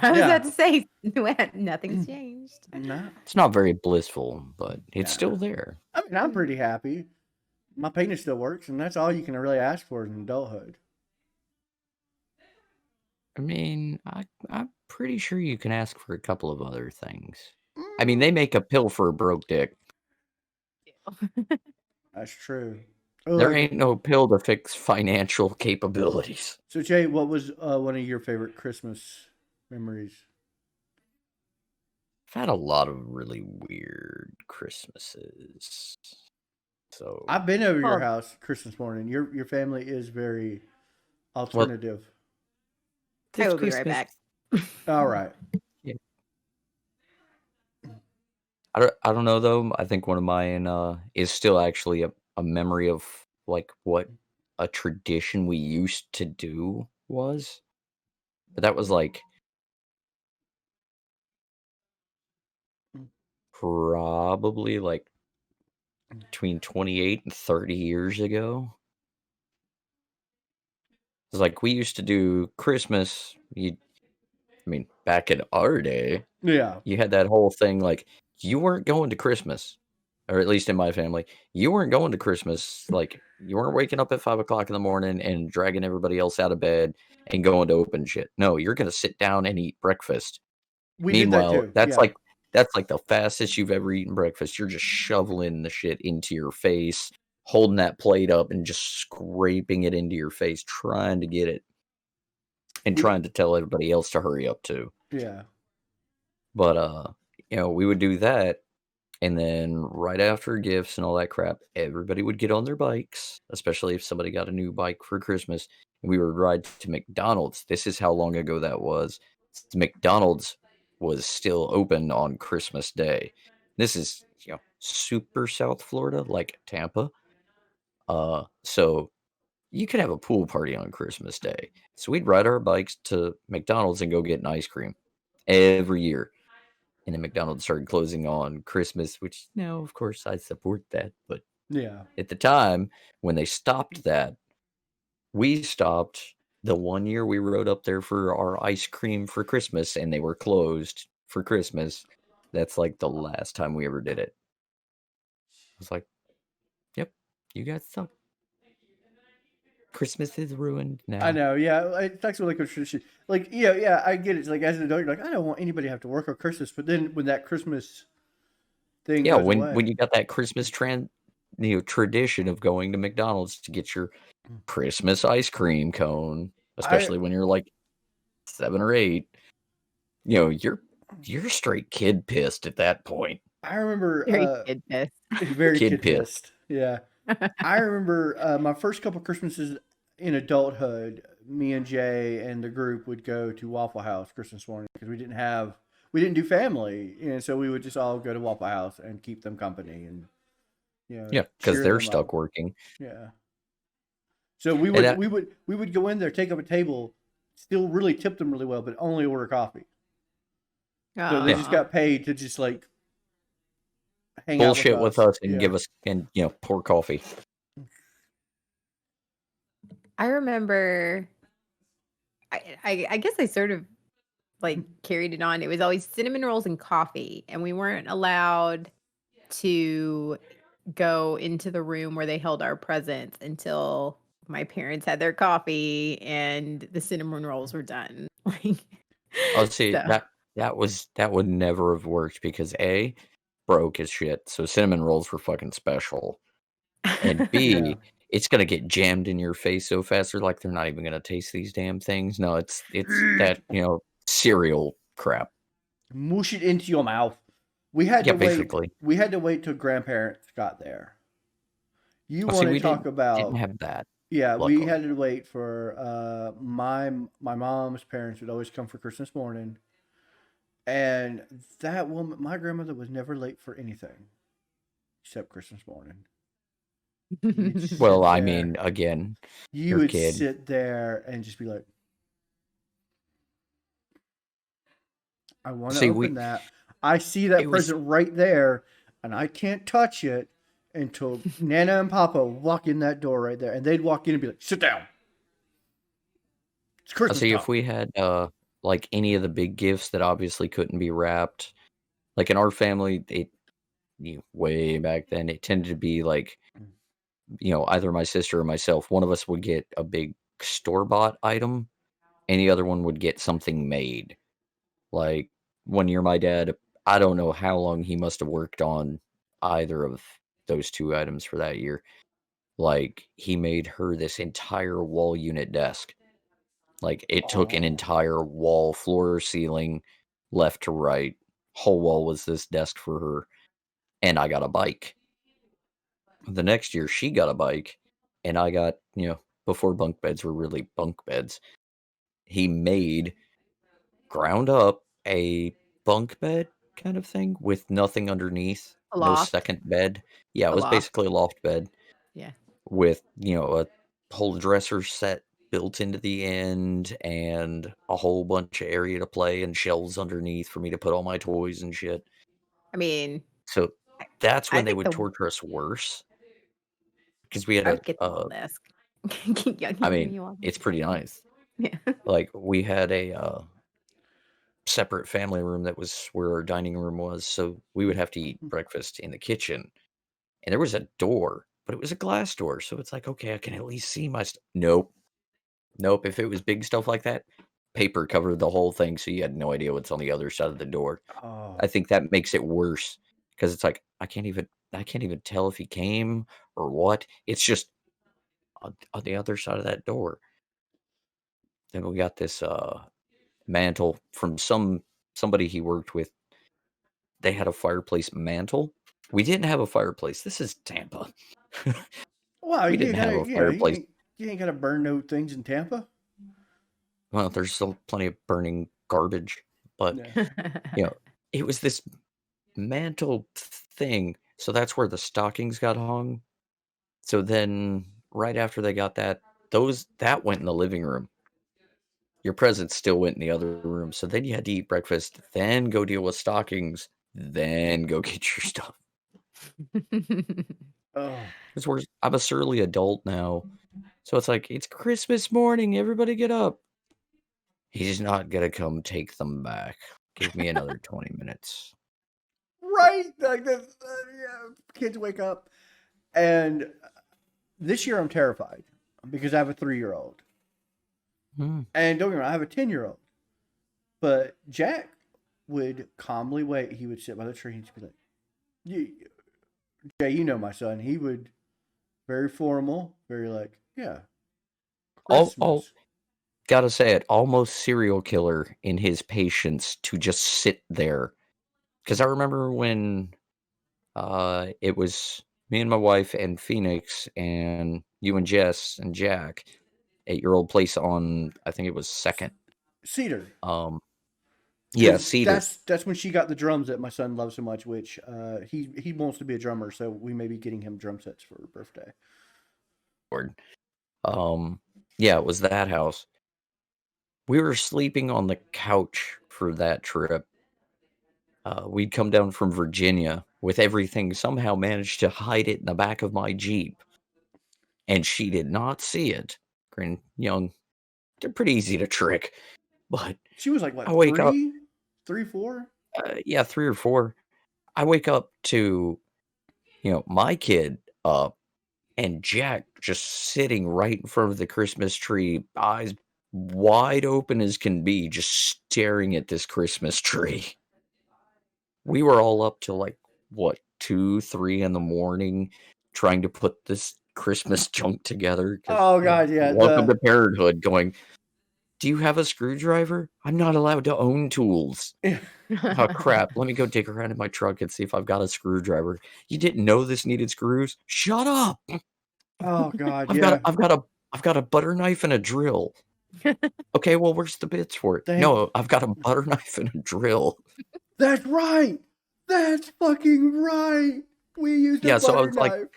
I was about to say, nothing's changed. No. It's not very blissful, but it's still there. I mean, I'm pretty happy. My penis still works, and that's all you can really ask for in adulthood. I mean, I'm pretty sure you can ask for a couple of other things. I mean, they make a pill for a broke dick. That's true. There ain't no pill to fix financial capabilities. So, Jay, what was one of your favorite Christmas memories? I've had a lot of really weird Christmases. So I've been over your house Christmas morning. Your family is very alternative. I will be right back. All right. Yeah. I don't know though. I think one of mine is still actually a memory of like what a tradition we used to do was. But that was like probably like between 28 and 30 years ago. It's like we used to do Christmas. Back in our day, Yeah, you had that whole thing like you weren't going to Christmas, or at least in my family, you weren't going to Christmas. Like you weren't waking up at 5 o'clock in the morning and dragging everybody else out of bed and going to open shit. No, you're gonna sit down and eat breakfast We did that Meanwhile, too. Yeah. that's like the fastest you've ever eaten breakfast. You're just shoveling the shit into your face, holding that plate up and just scraping it into your face, trying to get it and We, trying to tell everybody else to hurry up too. yeah. But we would do that, and then right after gifts and all that crap, everybody would get on their bikes, especially if somebody got a new bike for Christmas, and we would ride to McDonald's. This is how long ago that was. McDonald's was still open on Christmas Day. This is, super South Florida, like Tampa. So you could have a pool party on Christmas Day. So we'd ride our bikes to McDonald's and go get an ice cream every year. And then McDonald's started closing on Christmas, which now, of course, I support that. But Yeah. at the time when they stopped that, we stopped the one year we rode up there for our ice cream for Christmas, and they were closed for Christmas. That's like the last time we ever did it. I was like, yep, you guys suck. Christmas is ruined now. I know, yeah. It's actually like a tradition. Like, yeah, I get it. It's like as an adult, you're like, I don't want anybody to have to work on Christmas. But then when that Christmas thing Yeah, goes when away, you got that Christmas tradition of going to McDonald's to get your Christmas ice cream cone, I especially when you're like 7 or 8, you're straight kid pissed at that point. I remember Very kid pissed. very Kid kid pissed. pissed. Yeah, I remember my first couple Christmases in adulthood. Me and Jay and the group would go to Waffle House Christmas morning because we didn't do family, and so we would just all go to Waffle House and keep them company and Yeah, because cheer they're them stuck up. working. Yeah. So we And would that, we would go in there, take up a table, still really tip them really well, but only order coffee. So they just Aw. got paid to just like hang out bullshit with us. us and Yeah. give us pour coffee. I remember, I guess I sort of like carried it on. It was always cinnamon rolls and coffee, and we weren't allowed to go into the room where they held our presents until my parents had their coffee and the cinnamon rolls were done. Like, Oh, see, so that would never have worked because A, broke as shit, so cinnamon rolls were fucking special. And Yeah. B, it's gonna get jammed in your face so fast, they're like, they're not even gonna taste these damn things. No, it's that, cereal crap. Mush it into your mouth. We had Yeah, to wait. basically. We had to wait till grandparents got there. You Oh, see, want to we talk didn't about? have that, Yeah, we luckily. had to wait for my mom's parents would always come for Christmas morning, and that woman, my grandmother, was never late for anything except Christmas morning. You'd sit Well, I there. mean, again, You you're a would kid. sit there and just be like, I want to See, open that. I see that it was present right there, and I can't touch it until Nana and Papa walk in that door right there, and they'd walk in and be like, "Sit down. It's Christmas see time." if we had like any of the big gifts that obviously couldn't be wrapped. Like in our family, way back then, it tended to be like, either my sister or myself, one of us would get a big store-bought item, and the other one would get something made. Like one year, my dad, I don't know how long he must have worked on either of those two items for that year. Like he made her this entire wall unit desk. Like it took an Oh, entire wall, floor, ceiling, left to right. Whole wall was this desk for her, and I got a bike. The next year, she got a bike, and I got, before bunk beds were really bunk beds, he made, ground up, a bunk bed kind of thing with nothing underneath, a no loft, second bed. Yeah, it a was loft. basically a loft bed Yeah. with, a whole dresser set built into the end and a whole bunch of area to play and shelves underneath for me to put all my toys and shit. I mean, So that's I when they think would torture us worse because we had I would get the wall desk. Yeah, I give mean, me a wall it's desk. pretty nice. Yeah. Like we had a separate family room that was where our dining room was, so we would have to eat breakfast in the kitchen, and there was a door, but it was a glass door, so it's like, okay, I can at least see my nope. If it was big stuff like that, paper covered the whole thing, so you had no idea what's on the other side of the door. Oh, I think that makes it worse because it's like I can't even tell if he came or what. It's just on the other side of that door. Then we got this mantle from somebody he worked with. They had a fireplace mantle. We didn't have a fireplace. This is Tampa. wow! We You didn't ain't have gotta, a fireplace. you ain't gotta burn no things in Tampa. Well, there's still plenty of burning garbage, but Yeah. you know, it was this mantle thing. So that's where the stockings got hung. So then right after they got that went in the living room. Your presents still went in the other room. So then you had to eat breakfast, then go deal with stockings, then go get your stuff. Oh, Because I'm a surly adult now. So it's like, it's Christmas morning. Everybody get up. He's not going to come take them back. Give me another 20 minutes. right. Like the yeah, kids wake up, and this year I'm terrified because I have a 3-year-old, Hmm. and don't get me wrong, I have a 10-year-old. But Jack would calmly wait. He would sit by the tree and just be like, Jay, you know my son. He would very formal, very like, yeah, Oh, Christmas. gotta say it, almost serial killer in his patience to just sit there. Because I remember when it was me and my wife and Phoenix and you and Jess and Jack at your old place on, I think it was Second. Cedar. Um, yeah, Because Cedar. that's when she got the drums that my son loves so much, which he wants to be a drummer, so we may be getting him drum sets for birthday. Um, yeah, it was that house. We were sleeping on the couch for that trip. We'd come down from Virginia with everything, somehow managed to hide it in the back of my Jeep. And she did not see it. Young, they're pretty easy to trick. But She was like, I what, wake up, 4? yeah, 3 or 4. I wake up to, my kid up and Jack just sitting right in front of the Christmas tree, eyes wide open as can be, just staring at this Christmas tree. We were all up till like, what, 2, 3 in the morning trying to put this Christmas junk together because, Oh God, yeah. welcome to parenthood going, do you have a screwdriver? I'm not allowed to own tools. Oh, crap. Let me go dig around in my truck and see if I've got a screwdriver. You didn't know this needed screws? Shut up. Oh God, I've got yeah. a, I've got a I've got a butter knife and a drill. Okay, well, where's the bits for it? Thank- No, I've got a butter knife and a drill. That's right. That's fucking right. We used a Yeah, so butter knife.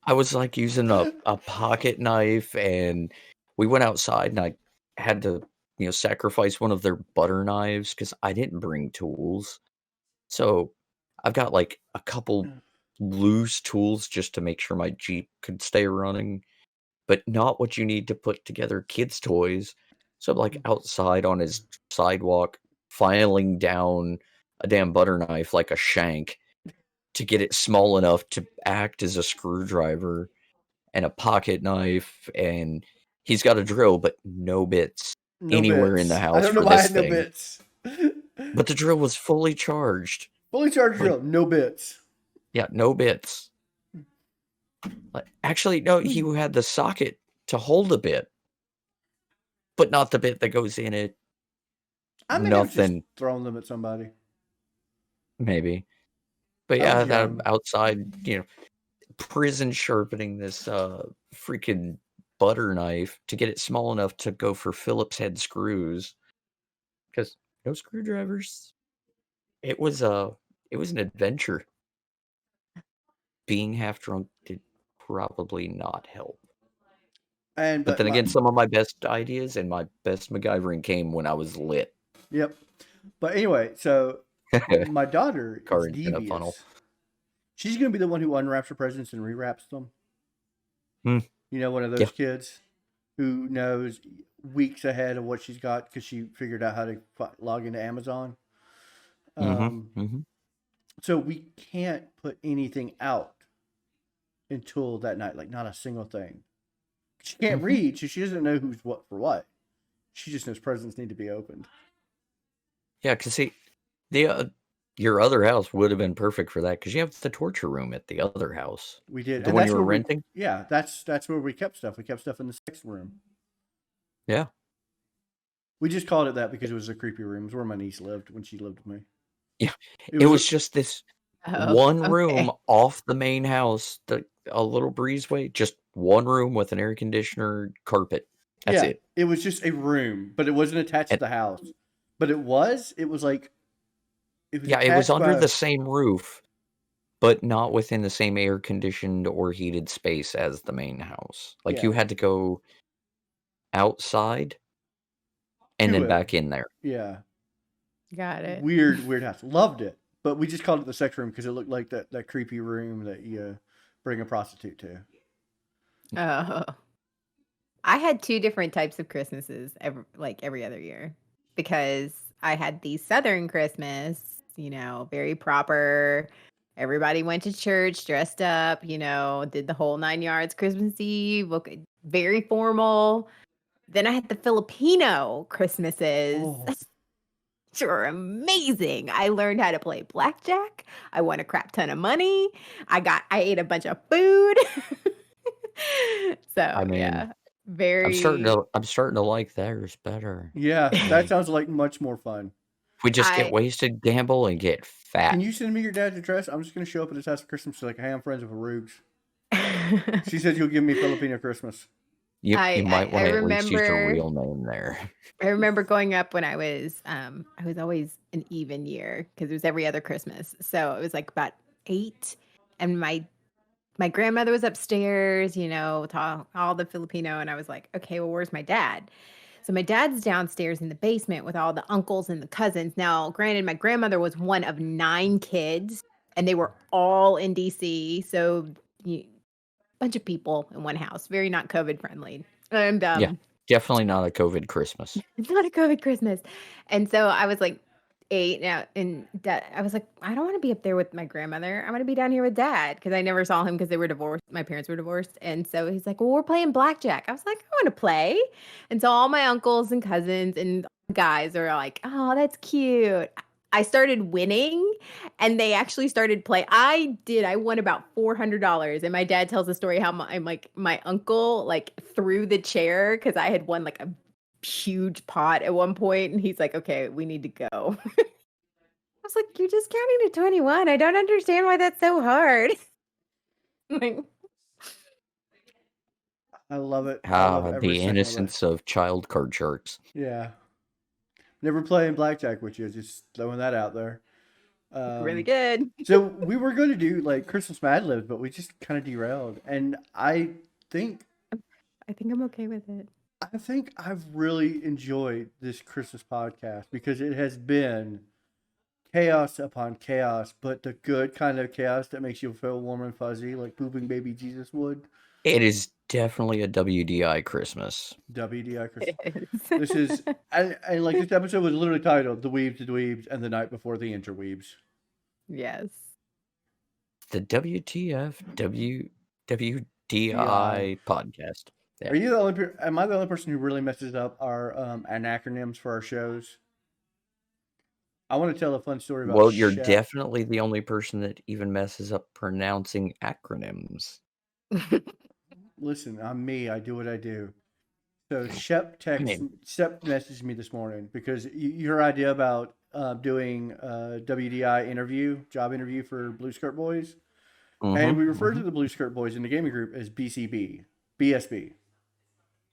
I was like using a pocket knife, and we went outside, and I had to, sacrifice one of their butter knives because I didn't bring tools. So I've got like a couple loose tools just to make sure my Jeep could stay running, but not what you need to put together kids' toys. So I'm like outside on his sidewalk, filing down a damn butter knife like a shank to get it small enough to act as a screwdriver and a pocket knife. And he's got a drill, but no bits No anywhere in the bits. I house don't know for why I this had no thing. bits. But the drill was fully charged. Fully charged drill, no bits. Yeah, no bits. Actually, no, he had the socket to hold a bit, but not the bit that goes in it. I may have just Nothing, thrown them at somebody. maybe. But I yeah, was young. outside, prison sharpening this freaking butter knife to get it small enough to go for Phillips head screws. Because no screwdrivers. It was an adventure. Being half drunk did probably not help. But But then again, some of my best ideas and my best MacGyvering came when I was lit. Yep. But anyway, so my daughter is Cards in a funnel. devious. She's gonna be the one who unwraps her presents and rewraps them. Hmm. One of those Yeah. kids who knows weeks ahead of what she's got because she figured out how to log into Amazon. So we can't put anything out until that night, like not a single thing. She can't read, so she doesn't know who's what for what. She just knows presents need to be opened. Yeah, because see, your other house would have been perfect for that because you have the torture room at the other house. We did, The and one that's you were where renting? Yeah, that's where we kept stuff. We kept stuff in the sex room. Yeah. We just called it that because it was a creepy room. It was where my niece lived when she lived with me. Yeah. It It was was just this Oh, one okay. room off the main house, a little breezeway, just one room with an air conditioner, carpet. That's yeah, it. it was just a room, but it wasn't attached to And the house. But it was like it was yeah, it was attached under by the same roof, but not within the same air conditioned or heated space as the main house. Like you yeah, had to go outside and to then it. back in there. Yeah. Got it. Weird house. Loved it. But we just called it the sex room because it looked like that creepy room that you bring a prostitute to. Oh. I had 2 different types of Christmases every other year because I had the Southern Christmas, very proper. Everybody went to church, dressed up, did the whole 9 yards Christmas Eve, very formal. Then I had the Filipino Christmases, Oh, which were amazing. I learned how to play blackjack. I won a crap ton of money. I ate a bunch of food. So I mean, yeah, I'm starting very. to like theirs better. yeah. That Like sounds like much more fun. we just get I wasted, gamble, and get fat. Can you send me your dad's address? I'm just going to show up at his house for Christmas. Like, hey, I'm friends with Rubes. She said you'll give me Filipino Christmas. You might I want to at least use your remember real name there. I remember growing up when I was always an even year because it was every other Christmas. So it was like about 8, and my grandmother was upstairs, with all the Filipino, and I was like, okay, well, where's my dad? So my dad's downstairs in the basement with all the uncles and the cousins. Now, granted, my grandmother was one of 9 kids, and they were all in DC. So bunch of people in one house, very not COVID friendly. And Yeah, definitely not a COVID Christmas. it's not a COVID Christmas. And so I was like 8 now, and I was like, I don't want to be up there with my grandmother. I want to be down here with dad because I never saw him because they were divorced. My parents were divorced. And so he's like, well, we're playing blackjack. I was like, I want to play. And so all my uncles and cousins and guys are like, oh, that's cute. I started winning, and they actually started play. I won about $400, and my dad tells the story how my uncle like threw the chair because I had won like a huge pot at one point, and he's like, okay, we need to go. I was like, you're just counting to 21. I don't understand why that's so hard. Like, I love it. I love every The second of it. innocence of child card sharks. Yeah. Never playing blackjack with you. Just throwing that out there. really good. So we were going to do like Christmas Mad Libs, but we just kind of derailed. And I think I'm okay with it. I've really enjoyed this Christmas podcast because it has been chaos upon chaos, but the good kind of chaos that makes you feel warm and fuzzy, like pooping baby Jesus would. It is definitely a WDI Christmas. WDI Christmas. It is. This is and like this episode was literally titled "The Weebs, the Dweebs, and the Night Before the Interweebs." Yes. The WDI podcast. Yeah. Are you the only? Am I the only person who really messes up our acronyms for our shows? I want to tell a fun story about. Well, you're Chef. definitely the only person that even messes up pronouncing acronyms. Listen, I'm me. I do what I do. So Shep messaged me this morning because your idea about doing a WDI job interview for Blue Skirt Boys, and we refer to the Blue Skirt Boys in the gaming group as BSB.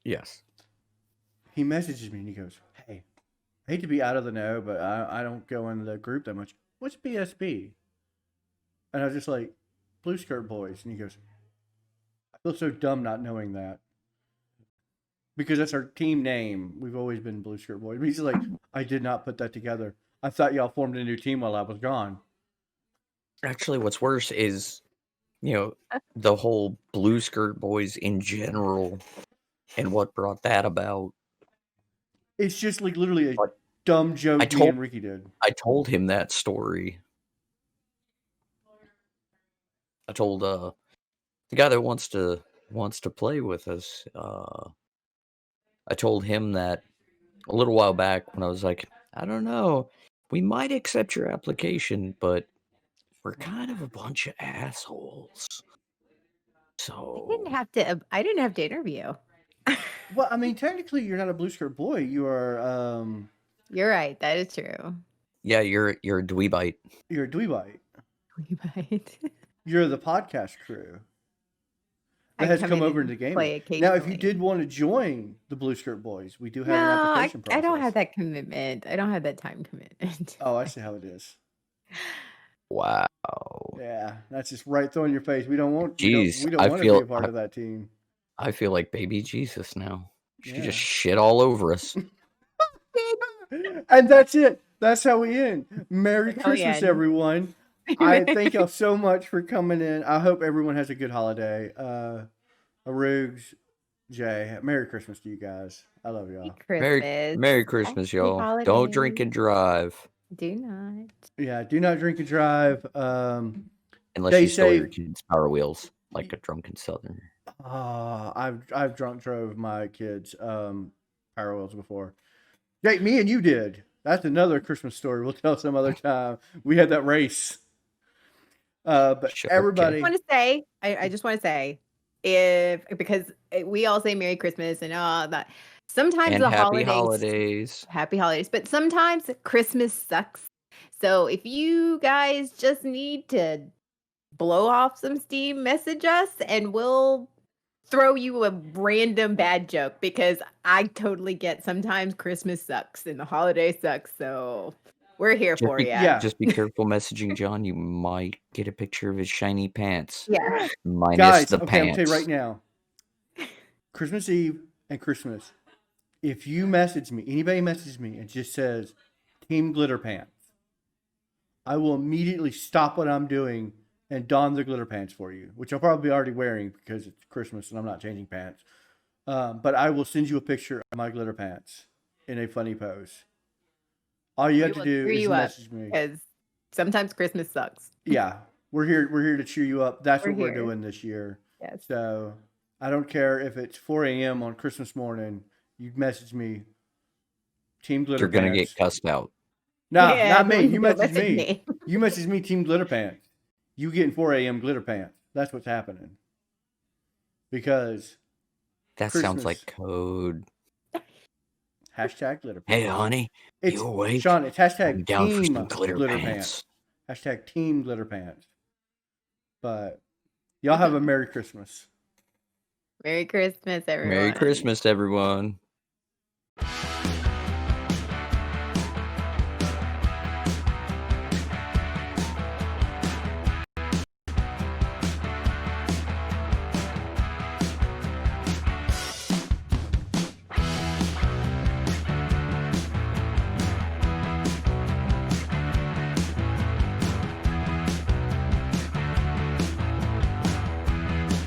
Yes. He messages me and he goes, "Hey, I hate to be out of the know, but I don't go in the group that much. What's BSB?" And I was just like, Blue Skirt Boys. And he goes, I feel so dumb not knowing that. Because that's our team name. We've always been Blue Skirt Boys. But he's like, I did not put that together. I thought y'all formed a new team while I was gone. Actually, what's worse is, the whole Blue Skirt Boys in general and what brought that about. It's just like literally a dumb joke me and Ricky did. I told him that story. I told the guy that wants to play with us. I told him that a little while back when I was like, I don't know, we might accept your application, but we're kind of a bunch of assholes. So I didn't have to interview. Well, I mean, technically, you're not a blue skirt boy. You are. You're right. That is true. yeah, you're a dweebite. You're a dweebite. Right. You're the podcast crew that I has come come in over and into gaming. play Now, if you occasionally. did want to join the Blue Skirt Boys, we do have an No, application process. I don't have that commitment. I don't have that time commitment. Oh, I see how it is. Wow. Yeah, that's just right through in your face. We don't want. Jeez, we don't I want to be a feel part of that team. I feel like baby Jesus now. She Yeah. just shit all over us. And that's it. That's how we end. Merry That's how we Christmas, end. everyone. I thank y'all so much for coming in. I hope everyone has a good holiday. Arugs, Jay, Merry Christmas to you guys. I love y'all. Merry Christmas, Happy y'all. Don't drink holidays. and drive. Do not. Yeah, do not drink and drive. Unless They you steal your say- kids' Power Wheels like a drunken southerner. I've drunk drove my kids Power Wheels before. Jake, me and you did. That's another Christmas story. We'll tell some other time. We had that race. But Sure, everybody, I just want to say, because we all say Merry Christmas and all that. Sometimes And the happy holidays. Happy holidays, but sometimes Christmas sucks. So if you guys just need to blow off some steam, message us and we'll throw you a random bad joke, because I totally get sometimes Christmas sucks and the holiday sucks. So we're here for you. yeah. Just be careful messaging John. You might get a picture of his shiny pants. Yeah. Minus Guys, the okay, I'm pants. gonna tell you right now. Christmas Eve and Christmas. If you message me, anybody messages me and just says Team Glitter Pants, I will immediately stop what I'm doing and don the glitter pants for you, which I'll probably be already wearing because it's Christmas and I'm not changing pants. But I will send you a picture of my glitter pants in a funny pose. All you have to do is message me. Because sometimes Christmas sucks. Yeah, we're here to cheer you up. That's what we're here. doing this year. Yes. So I don't care if it's 4 a.m. on Christmas morning. You message me, Team Glitter You're going to Pants. get cussed out. No, Yeah, not me. You don't message message me. You message me, Team Glitter Pants. You getting 4 a.m. glitter pants. That's what's happening. Because That Christmas. sounds like code. hashtag glitter pants. Hey, honey, It's, you awake? Sean, it's hashtag I'm down for Team some glitter pants. Hashtag Team Glitter Pants. But y'all have a Merry Christmas. Merry Christmas, everyone. Merry Christmas, everyone.